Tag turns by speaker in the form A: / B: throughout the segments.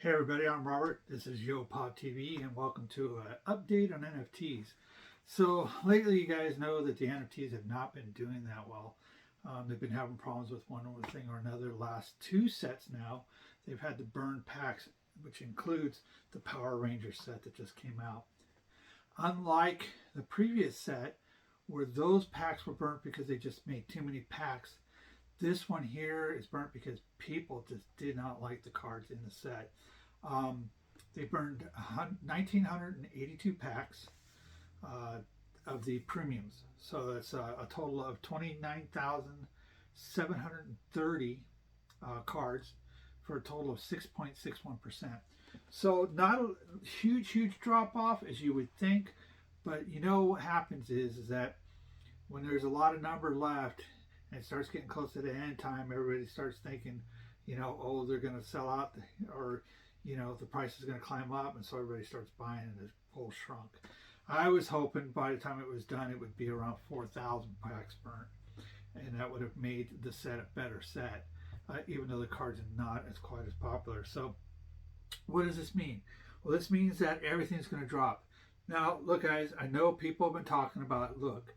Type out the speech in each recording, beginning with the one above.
A: Hey everybody, I'm Robert. This is yopoptv and welcome to an update on NFTs. So lately you guys know that the NFTs have not been doing that well. They've been having problems with one thing or another. Last two sets now, they've had to burn packs, which includes the Power Ranger set that just came out. Unlike the previous set, where those packs were burnt because they just made too many packs, this one here is burnt because people just did not like the cards in the set. Um, they burned 1,982 packs of the premiums. So that's a total of 29,730 cards for a total of 6.61%. So not a huge drop off as you would think, but you know what happens is that when there's a lot of number left and it starts getting close to the end time, everybody starts thinking, oh, they're going to sell out, or the price is going to climb up, and so everybody starts buying, and the whole shrunk. I was hoping by the time it was done, it would be around 4,000 packs burnt, and that would have made the set a better set, even though the cards are not as quite as popular. So, what does this mean? Well, this means that everything's going to drop. Now, look, guys, I know people have been talking about, look,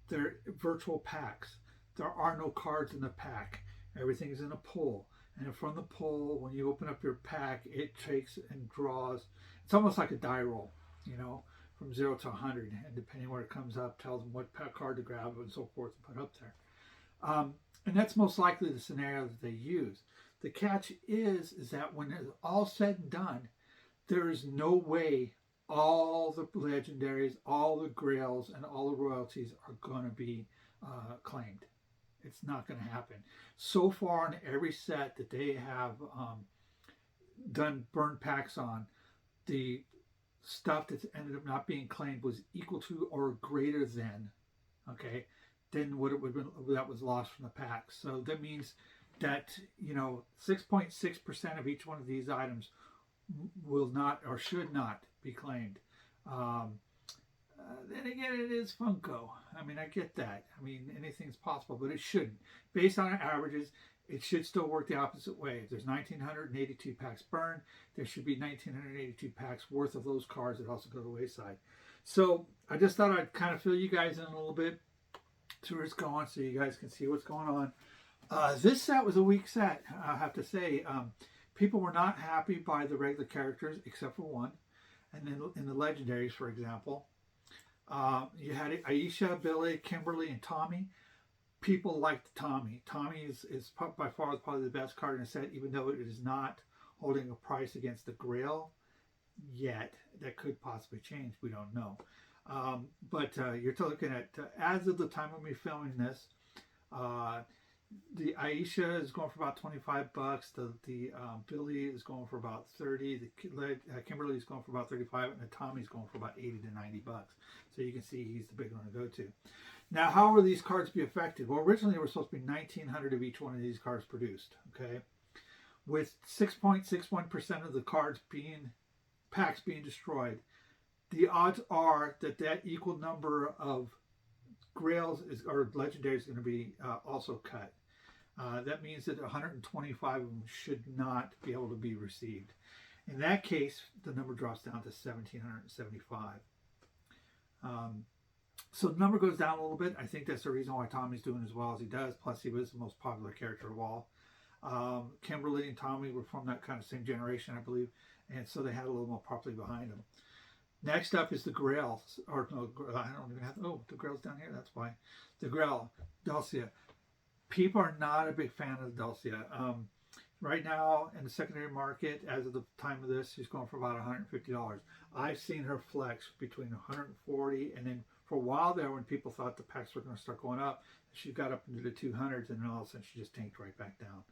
A: they're virtual packs. There are no cards in the pack. Everything is in a pull. And from the pull, when you open up your pack, it takes and draws. It's almost like a die roll, from 0 to 100. And depending where it comes up, tells them what card to grab and so forth and put up there. And that's most likely the scenario that they use. The catch is that when it's all said and done, there is no way all the legendaries, all the grails, and all the royalties are going to be claimed. It's not going to happen. So far in every set that they have done burn packs on, the stuff that's ended up not being claimed was equal to or greater than, than what it would have been that was lost from the pack. So that means that 6.6% of each one of these items will not or should not be claimed. Then again, it is Funko. I mean, I get that. I mean, anything's possible, but it shouldn't. Based on averages, it should still work the opposite way. If there's 1,982 packs burned, there should be 1,982 packs worth of those cards that also go to the wayside. So I just thought I'd kind of fill you guys in a little bit to where it's going so you guys can see what's going on. This set was a weak set, I have to say. People were not happy by the regular characters except for one. And then in the legendaries, for example, you had Aisha, Billy, Kimberly, and Tommy. People liked Tommy. Tommy is by far probably the best card in the set, even though it is not holding a price against the Grail yet. That could possibly change. We don't know. But you're looking at, as of the time when we're filming this, the Aisha is going for about $25. The Billy is going for about 30. The Kimberly is going for about 35, and the Tommy is going for about 80 to $90. So you can see he's the big one to go to. Now, how will these cards be affected? Well, originally there were supposed to be 1,900 of each one of these cards produced. With 6.61% of the cards packs being destroyed, the odds are that equal number of grails or legendaries is going to be also cut. That means that 125 of them should not be able to be received. In that case, the number drops down to 1,775. So the number goes down a little bit. I think that's the reason why Tommy's doing as well as he does. Plus, he was the most popular character of all. Kimberly and Tommy were from that kind of same generation, I believe, and so they had a little more popularity behind them. Next up is the Grail, or no, I don't even have. Oh, the Grail's down here. That's why. The Grail, Dulcia. People are not a big fan of Dulcia. Right now in the secondary market, as of the time of this, she's going for about $150. I've seen her flex between 140, and then for a while there, when people thought the packs were going to start going up, she got up into the 200s, and then all of a sudden she just tanked right back down.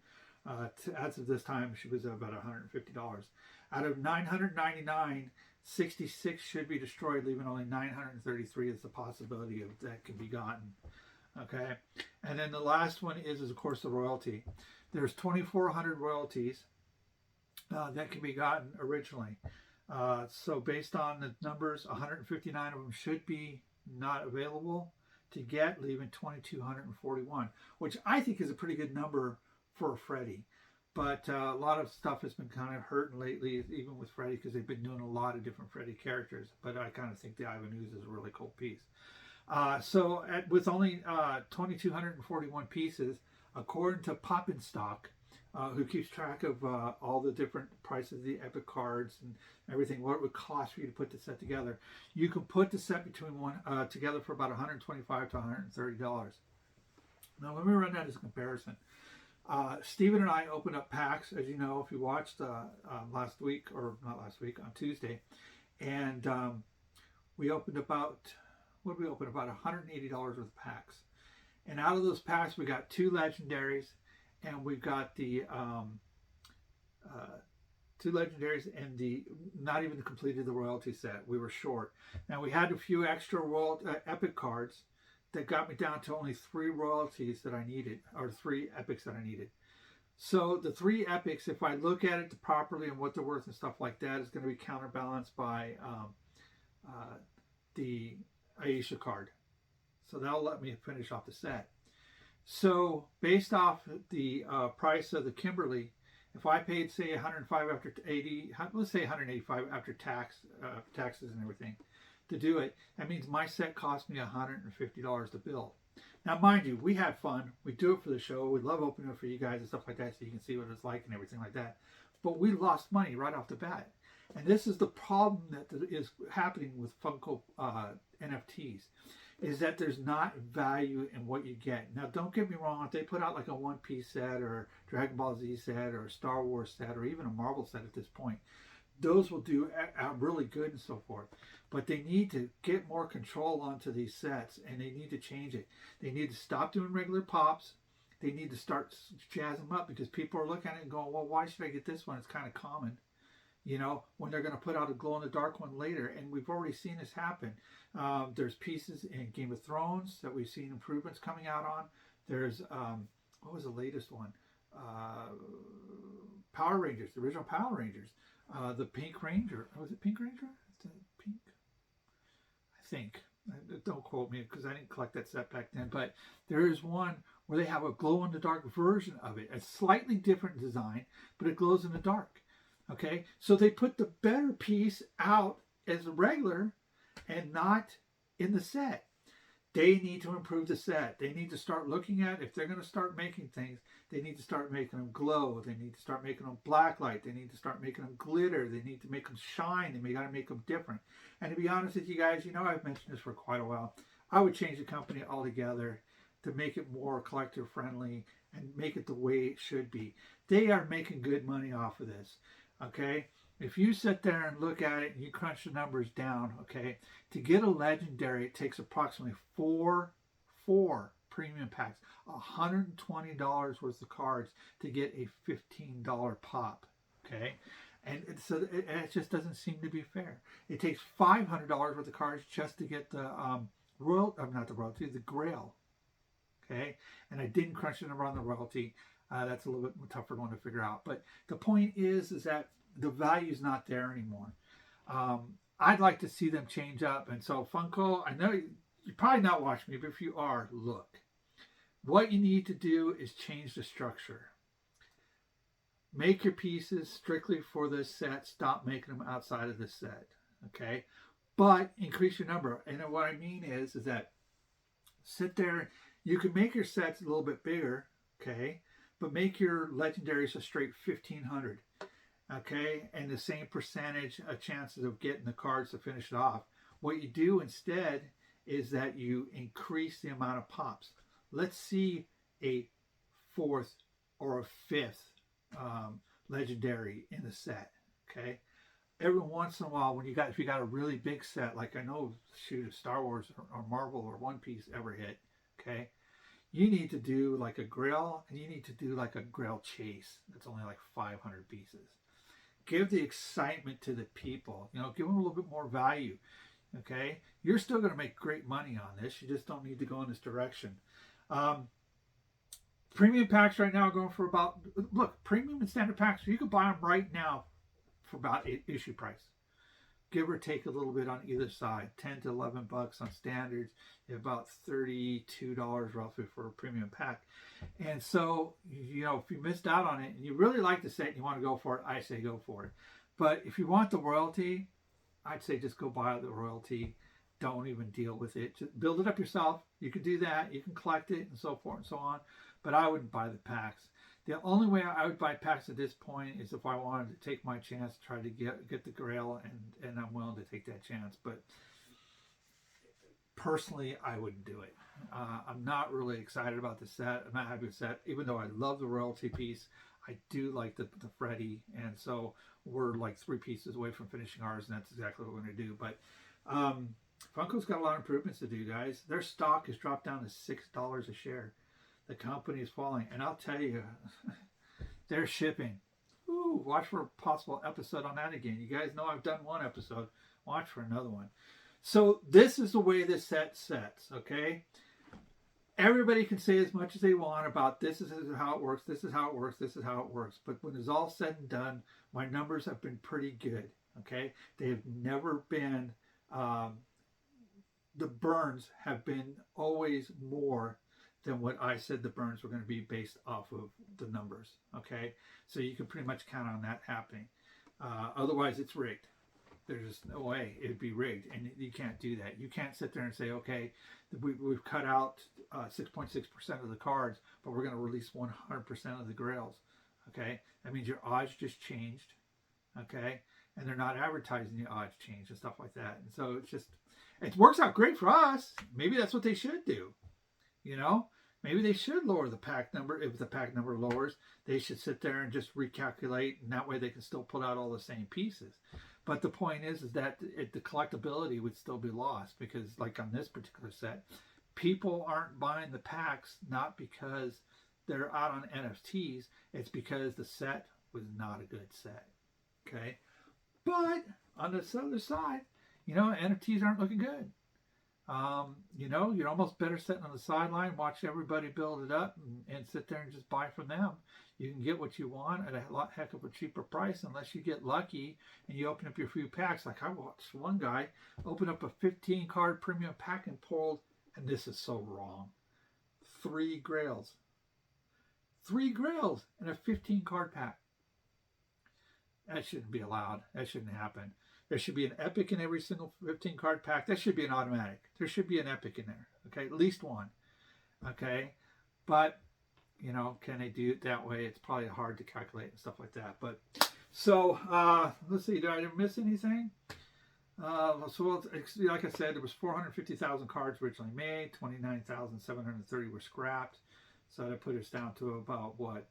A: As of this time, she was about $150. Out of 999, 66 should be destroyed, leaving only 933 as the possibility of that can be gotten. And then the last one is of course the royalty. There's 2,400 royalties that can be gotten originally. So based on the numbers, 159 of them should be not available to get, leaving 2,241, which I think is a pretty good number for a Freddy. But a lot of stuff has been kind of hurting lately, even with Freddy, because they've been doing a lot of different Freddy characters. But I kind of think the Ivan Ooze is a really cool piece. With only 2,241 pieces, according to Poppin Stock, who keeps track of all the different prices of the Epic cards and everything, what it would cost for you to put the set together, you can put the set between one together for about $125 to $130. Now let me run that as a comparison. Steven and I opened up packs, as you know, if you watched last week, or not last week, on Tuesday, and we opened about, what did we open? About $180 worth of packs. And out of those packs, we got 2 legendaries, and we've got the 2 legendaries and the not even completed the royalty set. We were short. Now we had a few extra epic cards that got me down to only 3 royalties that I needed, or 3 epics that I needed. So the 3 epics, if I look at it properly and what they're worth and stuff like that, is going to be counterbalanced by the Aisha card. So that'll let me finish off the set. So based off the price of the Kimberly, if I paid, say, 105 after 80, let's say 185 after taxes and everything to do it, that means my set cost me $150 to build. Now, mind you, we had fun. We do it for the show. We love opening it for you guys and stuff like that, so you can see what it's like and everything like that. But we lost money right off the bat. And this is the problem that is happening with Funko NFTs, is that there's not value in what you get. Now, don't get me wrong. If they put out like a One Piece set or a Dragon Ball Z set or a Star Wars set or even a Marvel set at this point, those will do really good and so forth. But they need to get more control onto these sets, and they need to change it. They need to stop doing regular pops. They need to start jazz them up, because people are looking at it and going, well, why should I get this one? It's kind of common. You know, when they're going to put out a glow-in-the-dark one later. And we've already seen this happen. There's pieces in Game of Thrones that we've seen improvements coming out on. There's, what was the latest one? Power Rangers, the original Power Rangers. The Pink Ranger. Was it Pink Ranger? Pink? I think. Don't quote me, because I didn't collect that set back then. But there is one where they have a glow-in-the-dark version of it. A slightly different design, but it glows in the dark. Okay, so they put the better piece out as a regular and not in the set. They need to improve the set. They need to start looking at, if they're going to start making things, they need to start making them glow. They need to start making them blacklight. They need to start making them glitter. They need to make them shine. They got to make them different. And to be honest with you guys, you know, I've mentioned this for quite a while. I would change the company altogether to make it more collector friendly and make it the way it should be. They are making good money off of this. Okay, if you sit there and look at it and you crunch the numbers down, okay, to get a legendary, it takes approximately four premium packs, $120 worth of cards to get a $15 pop. Okay, and so it just doesn't seem to be fair. It takes $500 worth of cards just to get the the Grail. Okay, and I didn't crunch the number on the royalty. That's a little bit tougher one to figure out. But the point is that the value is not there anymore. I'd like to see them change up. And so Funko, I know you're probably not watching me, but if you are, look. What you need to do is change the structure. Make your pieces strictly for this set. Stop making them outside of this set. Okay? But increase your number. And what I mean is that sit there. You can make your sets a little bit bigger. Okay? But make your legendaries a straight 1,500, okay? And the same percentage of chances of getting the cards to finish it off. What you do instead is that you increase the amount of pops. Let's see a 4th or a 5th legendary in the set, okay? Every once in a while, if you got a really big set, like I know, shoot, Star Wars or Marvel or One Piece ever hit, okay? You need to do like a Grail, and you need to do like a Grail Chase. That's only like 500 pieces. Give the excitement to the people. You know, give them a little bit more value. Okay? You're still going to make great money on this. You just don't need to go in this direction. Premium packs right now are going for about, look, premium and standard packs, you can buy them right now for about issue price. give or take a little bit on either side, 10 to 11 bucks on standards, about $32 roughly for a premium pack. And so, you know, if you missed out on it and you really like the set and you want to go for it, I say go for it. But if you want the royalty, I'd say just go buy the royalty. Don't even deal with it. Just build it up yourself. You can do that. You can collect it and so forth and so on. But I wouldn't buy the packs. The only way I would buy packs at this point is if I wanted to take my chance to try to get the grail, and I'm willing to take that chance. But personally, I wouldn't do it. I'm not really excited about the set. I'm not happy with the set, even though I love the royalty piece. I do like the Freddy, and so we're like 3 pieces away from finishing ours, and that's exactly what we're going to do. But Funko's got a lot of improvements to do, guys. Their stock has dropped down to $6 a share. The company is falling, and I'll tell you, they're shipping. Ooh, watch for a possible episode on that again. You guys know I've done one episode. Watch for another one. So this is the way this set sets, okay? Everybody can say as much as they want about this is how it works, this is how it works, this is how it works. But when it's all said and done, my numbers have been pretty good, okay? They have never been, the burns have been always more than what I said the burns were going to be based off of the numbers, okay? So you can pretty much count on that happening. Otherwise, it's rigged. There's just no way it'd be rigged, and you can't do that. You can't sit there and say, okay, we've cut out 6.6% of the cards, but we're going to release 100% of the grails, okay? That means your odds just changed, okay? And they're not advertising the odds change and stuff like that. And so it's just, it works out great for us. Maybe that's what they should do, you know? Maybe they should lower the pack number. If the pack number lowers, they should sit there and just recalculate, and that way they can still put out all the same pieces. But the point is that the collectability would still be lost, because like on this particular set, people aren't buying the packs not because they're out on NFTs. It's because the set was not a good set, okay? But on this other side, you know, NFTs aren't looking good. You know, you're almost better sitting on the sideline, watch everybody build it up, and sit there and just buy from them. You can get what you want at a lot heck of a cheaper price, unless you get lucky and you open up your few packs. Like I watched one guy open up a 15 card premium pack and pulled, and this is so wrong, 3 grails. 3 grails in a 15 card pack. That shouldn't be allowed. That shouldn't happen. There should be an epic in every single 15 card pack. That should be an automatic. There should be an epic in there. Okay, at least one. Okay, but you know, can they do it that way? It's probably hard to calculate and stuff like that. But so let's see. Did I miss anything? So like I said, there was 450,000 cards originally made. 29,730 were scrapped. So that put us down to about what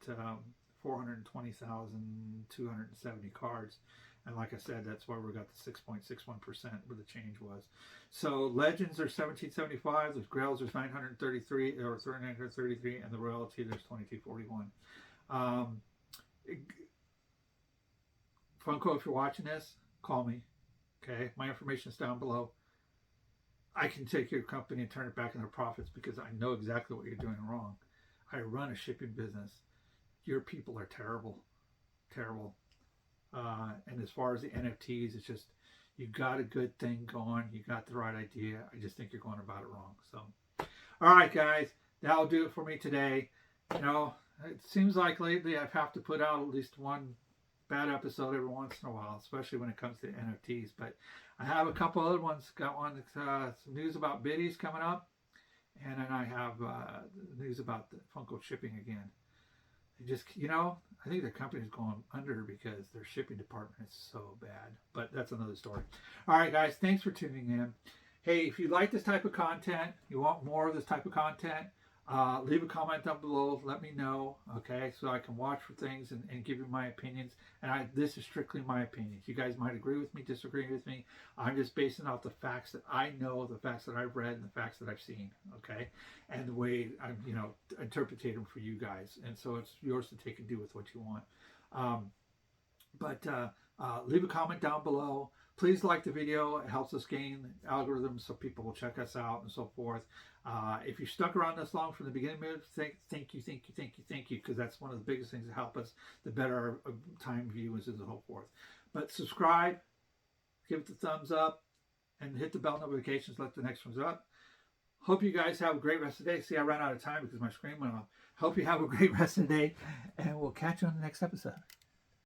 A: 420,270 cards. And like I said, that's why we got the 6.61% where the change was. So Legends are 1775, the Grails are 933 or 333, and the Royalty there's 2241. Funko, if you're watching this, call me. Okay, my information is down below. I can take your company and turn it back into profits, because I know exactly what you're doing wrong. I run a shipping business. Your people are terrible, terrible. And as far as the NFTs, it's just, you got a good thing going. You got the right idea. I just think you're going about it wrong. So, all right, guys, that'll do it for me today. You know, it seems like lately I have to put out at least one bad episode every once in a while, especially when it comes to NFTs. But I have a couple other ones. Got one, some news about biddies coming up. And then I have news about the Funko shipping again. Just, you know, I think their company's going under because their shipping department is so bad. But that's another story. All right, guys, thanks for tuning in. Hey, if you like this type of content, you want more of this type of content, leave a comment down below. Let me know, okay, so I can watch for things and give you my opinions. And this is strictly my opinions. You guys might agree with me, disagree with me. I'm just basing off the facts that I know, the facts that I've read, and the facts that I've seen, okay? And the way I'm, you know, interpreting them for you guys. And so it's yours to take and do with what you want. Leave a comment down below. Please like the video. It helps us gain algorithms so people will check us out and so forth. If you stuck around this long from the beginning, thank you, because that's one of the biggest things that help us, the better our time views and so forth. But subscribe, give it the thumbs up, and hit the bell notifications, let the next ones up. Hope you guys have a great rest of the day. See, I ran out of time because my screen went off. Hope you have a great rest of the day, and we'll catch you on the next episode.